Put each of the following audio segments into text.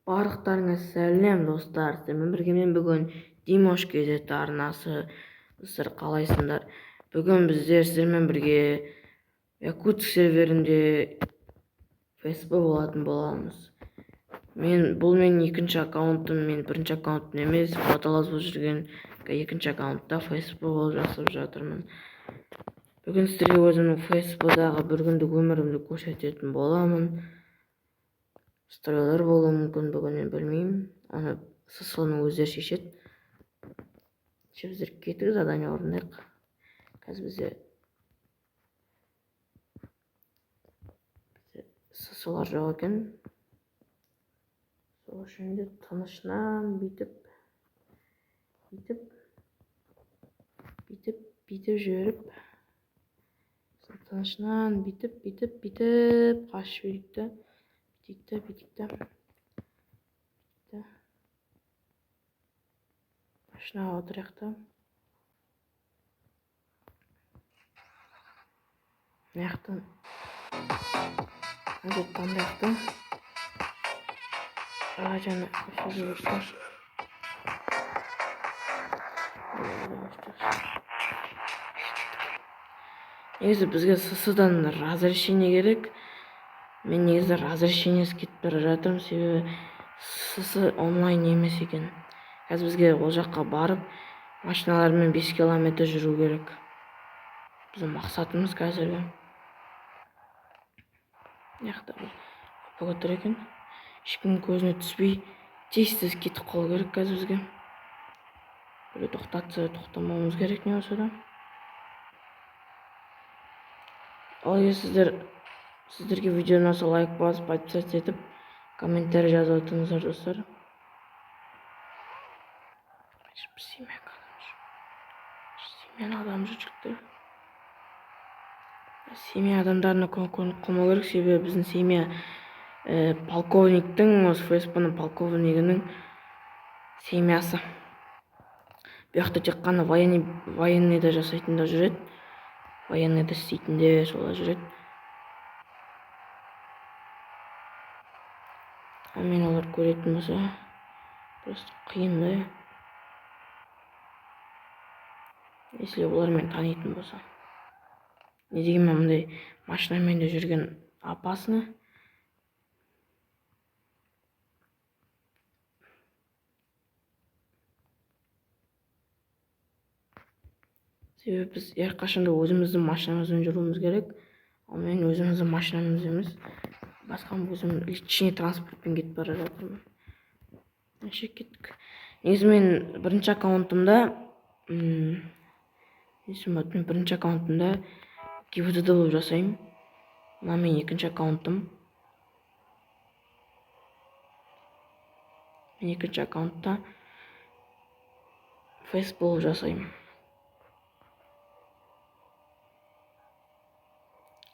Барлықтарыңа сәлем достар, сіздермен бірге мен бүгін Димош кезеті арнасы. Достар, қалайсыңдар? Бүгін біздер сіздермен бірге Якутск серверінде фейсбук болатын боламыз. Бұл менің екінші аккаунтым, мен бірінші аккаунтым емес, фотолаз болып жүрген екінші аккаунтта фейсбук болып жасап жатырмын. Бүгін сіздерге өзімнің фейсбуктағы бір күндік өмірімді көрсететін боламын. Сториялар болуы мүмкін, бүгін мен білмеймін. Оны ССО-ның өздері шешеді. Біздер кеттік, задание орындайық. Қазір бізде ССО-лар жоқ екен. Сол үшін де тынышынан бүйтіп жіберіп, тынышынан бүйтіп қашып бүйтіп машинаға отырайық та. Мынаяқтан таңдайық та. Радионы өшіріп. Негізі бізге ССО-дан разрешение керек. Мен негізі разрешениесі кетіп бара жатырмын, себебі ССО онлайн емес екен. Қазір бізге ол жаққа барып, машиналармен 5 километр жүру керек. Біздің мақсатымыз қазіргі. Яқта бір апа отыр екен. Ешкімнің көзіне түспей, тез кетіп қалу керек қазір бізге. Біреу тоқтатса, тоқтамауымыз керек не болса да. Ал егер сіздерге видео ұнаса, лайк басып, подписаться етіп, комментарий жазып отырыңыздар достар. Семьяны адам жүргіліктер. Семья адамдарына көңіл қылмау керек, себебі біздің семья полковниктің, осы фейсбуктың полковнигінің семьясы. Бұяқта тек қана военныйда жасайтында жүреді. Военныйда істейтінде солай жүреді. Ал мен олар көретін болса, просто қиын да. Если олар мен танитын болса. Не дегенмен мындай машинамен де жүрген опасно. Себебі біз әрқашанда өзіміздің машинамызбен жүруіміз керек. Ал мен өзіміздің машинамыз емес, басқа өзім личный транспортпен кетіп бара жатырмын. Кеттік. Негізі мен бірінші аккаунтымда ГИВД болып жасаймын. Мына мен екінші аккаунтым. Мен екінші аккаунтта фейсбук болып жасаймын.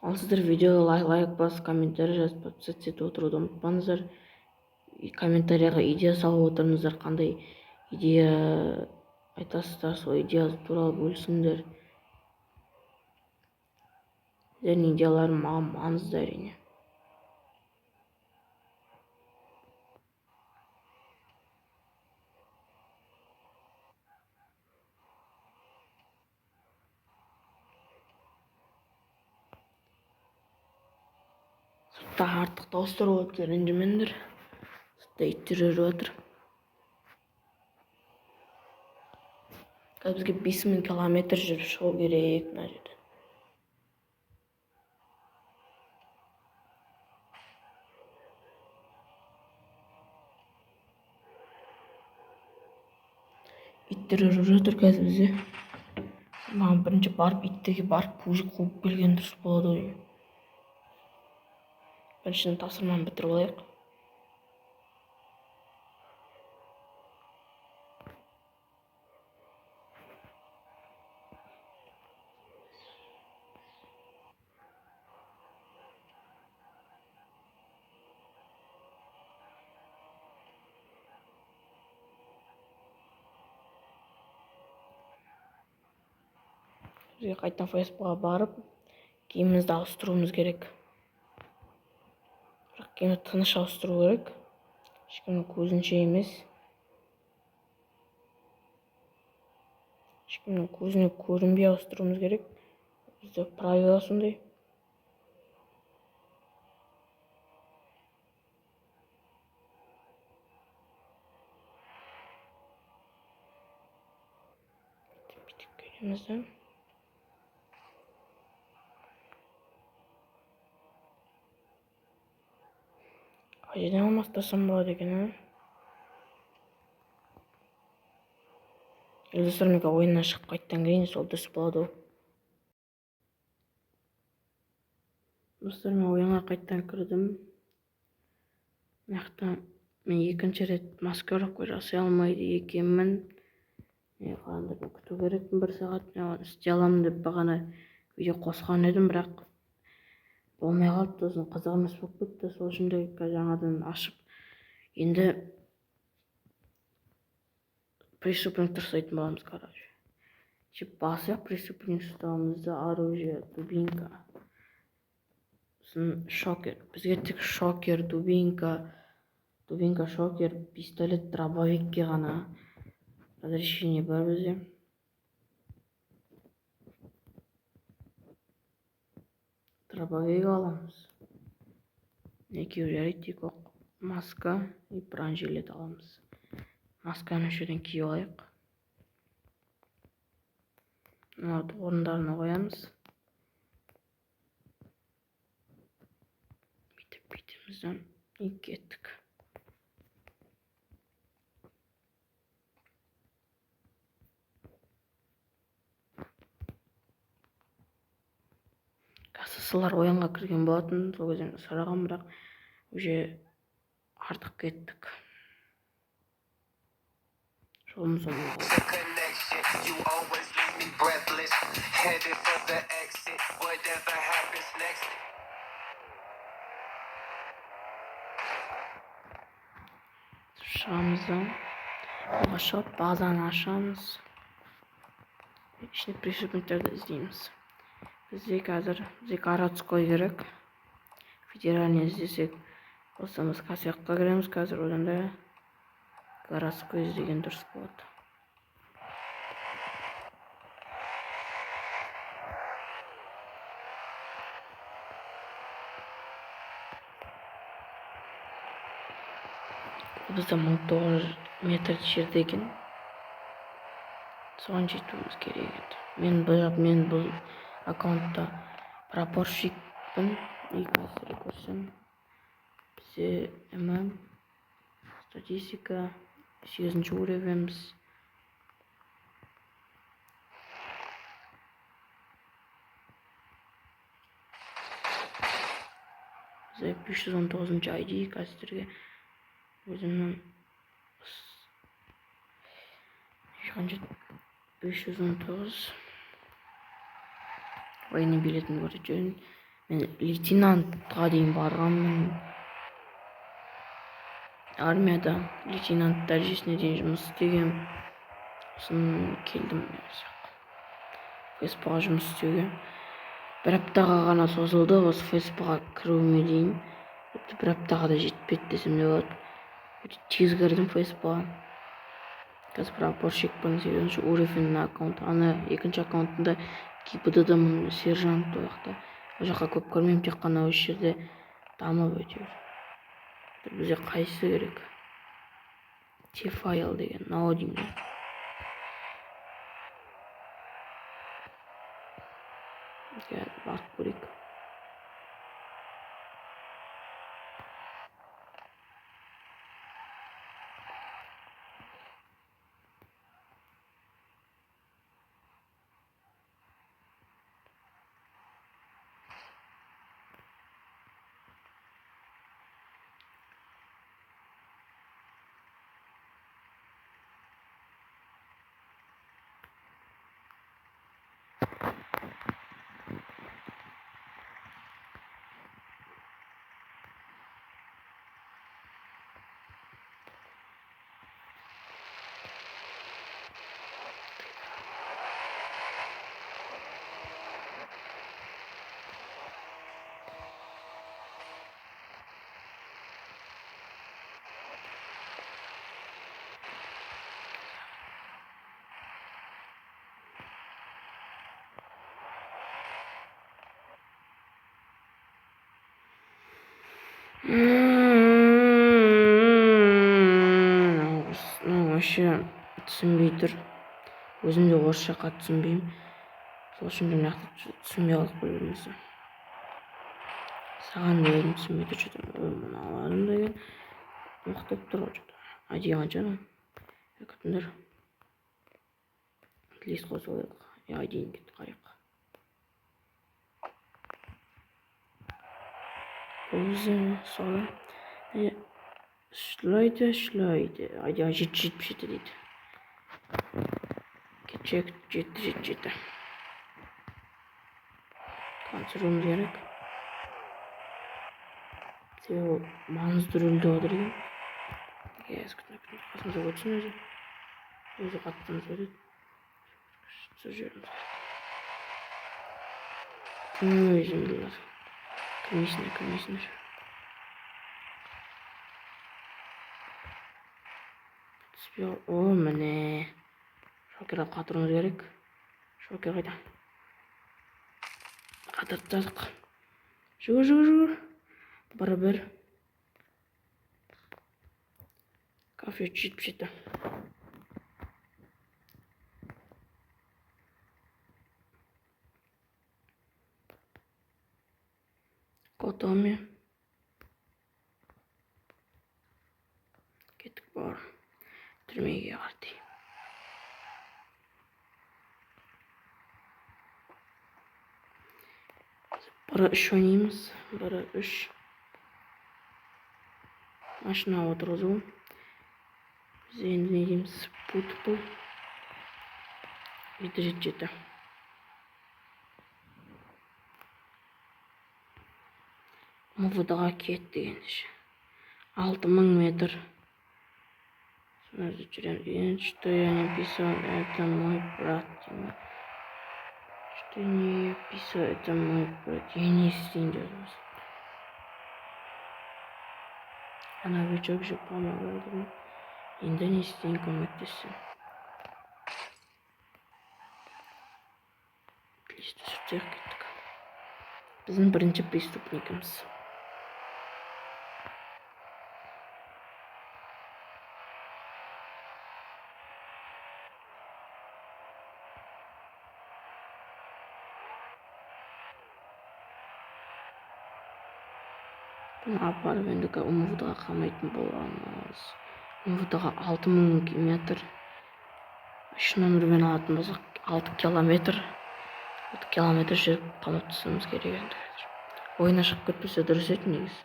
Ал сіздер видеоға лайк басып, комментарий жазып, подписаться етіп отыруды ұмытпаңыздар. Комментарийға идея салып отырыңыздар, қандай идея айтасыздар, сол идея туралы бөлісіңдер. Сіздердің идеяларым маған маңызды әрине. Сыртта артық дауыстар болып тұр, ренжімеңдер. Сыртта иттер жүріп жатыр. Қазір бізге 5000 километр жүріп шығу керек мына жерден. Иттер жүріп жатыр қазір бізде. Маған бірінші барып, иттерге барып пужик қуып келген дұрыс болады ғой. Біріншіден тапсырманы бітіріп алайық. Бізге қайта фейсбукқа барып, киімімізді ауыстыруымыз керек. Бірақ киімді тыныш ауыстыру керек. Ешкімнің көзінше емес. Ешкімнің көзіне көрінбей ауыстыруымыз керек. Бізде правила сондай. Бүйтіп келеміз да. Қай жерден алмастырсам болады екен, а? Достар, мен ойыннан шығып қайттан кейін сол дұрыс болады. Достар, мен ойынға қайттан кірдім. Мына мен екінші рет маскировка жасай алмайды екенмін. Мен қалғандарды күту керекпін 1 сағат. Мен оны істей аламын деп бағана видео қосқан едім, бірақ болмай қалыпты. Сосын қызық емес болып кетті. Сол үшін де жаңадан ашып енді преступник жасайтын боламыз, короче. Басып преступник ұстауымызды оружие, дубинка. Сосын шокер. Бізге тек шокер, дубинка, шокер, пистолет, дробовикке ғана разрешение бар бізде. Дробовик аламыз. Екеуі жарайды, тек маска и бронежилет аламыз. Масканы үшеуден киіп алайық. Мынауды орындарына қоямыз. Бүйтімізден кеттік. Кассасылар ойынға кірген болатын, сол кезден сұраған, бірақ уже артық кеттік. Жолымыз оңай болды. Шығамыз да, оға шығып базаны ашамыз. Ішінде преступниктерді іздейміз. Бізде қазір городской керек. Федеральный іздесек, болсамыз кассаққа кіреміз. Қазір одан да городской іздеген дұрыс болады. Бізде 1900 метр жерде екен. Соған жетуіміз керек еді. Мен бұл аккаунтта прапорщикпін. Қазір көрсем. Бізде статистика 8-ші уровеньбіз. Бізде 519-ші ID қазірге өзімнің 519 военный билетін көріп жүрмін. Мен лейтенантқа дейін барғанмын. Армияда лейтенант дәрежесіне дейін жұмыс істеген. Сосын келдім ФСБ-ға жұмыс істеуге. 1 аптаға ғана созылды осы ФСБ-ға кіруіме дейін. 1 аптаға да жетпеді десем де болады. Тез кірдім ФСБ-ға. Қазір прапорщикпін, 8-ші уровень аккаунт. Ана екінші аккаунтында ГИБДД-мын, сержант ояқта. Ол жаққа көп көрмеймін, тек қана осы жерде дамып өтеуір. Бізде қайсы керек? T-файл деген, наудинг. Барып көрейік. Вообще түсінбей тұр. Өзім де орысша қатты түсінбеймін. Сол үшін де мына жақта түсінбей қалдық бір-бірімізді. Саған да өзім түсінбей тұр что-то. Мыналарым да мықтап тұр ғой что-то. Айди қанша ана? Күтіңдер. Лист қосып алайық. Айдиін кетті қарайық. Өзі сола. Шлайды. Айди 777 дейді. Кетчек 777. Қансыруымыз керек. Себебі ол маңызды рөлде отыр екен. Күтіңдер. Қасымызға өтсін өзі. Өзі қаттымыз өтеді. Сол жеріміз керек. Өзім білмez. Кірмейсіңдер. О, міне. Шокерға қатыруымыз керек. Шокер қайда? Қатырып тастадық. Жүгір. Бір. Кафе 77. Котоми. Кеттік бар. Түрмеге қарай. Бары 3 ойнаймыз. Бары 3. Машина отырғызу. Біз енді не дейміз? Путбол. 777. МВД-ға кетті ендеше. 6000 метр. Смотрите, жүреміз. Что я не писал, это мой брат. Что не писал, это мой брат. Я не істейін дедіміз. Ана бөчек жеп помогал. Енді не істейін көмектесін. Листі сүртсек кеттік. Біздің бірінші преступникіміз. Бұны апарып енді МВД-ға қамайтын боламыз. МВД-ға 6000 метр. Үш нөмірмен алатын болсақ 6 километр. 6 километр жүріп қамап тастауымыз керек енді. Ойына шығып кетпесе дұрыс еді негізі.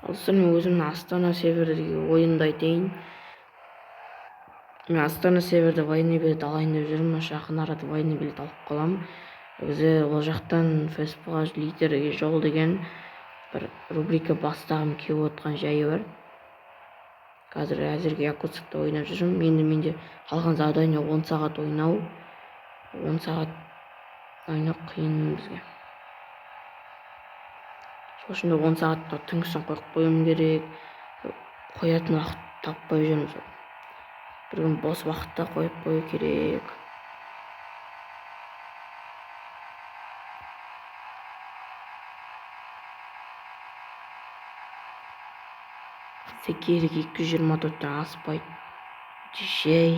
Алыстан мен өзімнің Астана Севердегі ойынды айтайын. Мен Астана Северде военный билет алайын деп жүрмін. Жақын арада военный билет алып қаламын. Өзі ол жақтан Феспа лидерге жол деген бір рубрика бастағым келіп отқан жайы бар. Қазір әзірге Якутскта ойнап жүрмін. Менде қалған задание 10 сағат ойнау. 10 сағат ойнау қиын бізге. Сол үшін 10 сағатта түнгісін қойып қоюым керек. Қоятын уақыт таппай жүрмін. Bir gün бос уақытта қойып қою керек. Секерік 224-тен аспайды. Жей.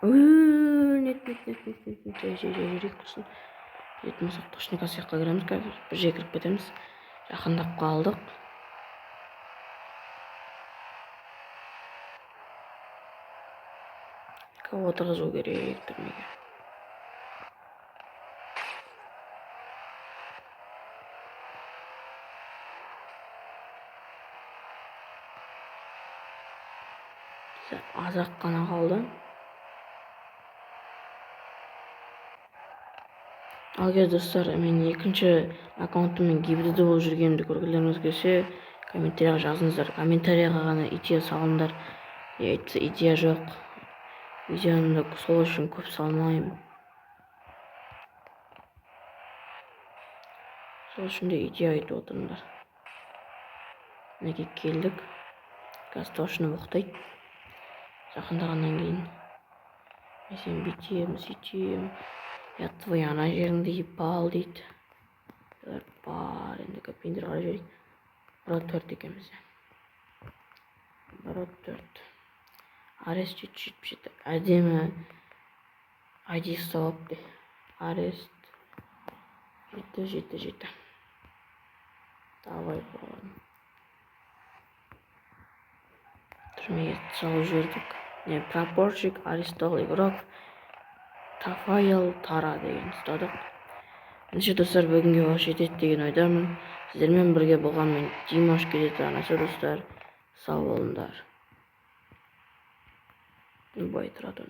Нет. Жүрек болсын. Жетім болсақ точника сияққа кіреміз. Қазір бір жер кіріп кетеміз. Жақындап қалдық. Отырғызу керек түрмеге. Аз-ақ қана қалды. Ал кез достар, мен екінші аккаунтыммен гибридті болып жүргенімді көргілеріңіз келсе, комментарияға жазыңыздар. Комментарияға ғана идея салыңдар. Идея жоқ. Видеоны сол үшін көп салмаймын. Сол ушундай идея айтып отурумдар. Мінекей келдік. Қазір тошынып ұйықтайды. Жақындағаннан кейін мен сен бүйтем, сөйтем. Я твой ана жеріңді ебал дейді. Бар, енді компьютер қарап жіберейік. Брат 4 екенбіз. Брат 4. Арест жетіп әдемі ID ұстап алыпты. Арест 7. Давай балам. Түрмеге салып жібердік. Не, прапорщик арестовал игрок Тафайл Тара деген ұстадық. Ендеше достар, бүгінге осы жетеді деген ойдамын. Сіздермен бірге болған мен Димаш Кезет арнасы достар. Сау болыңдар. Бай тұратын.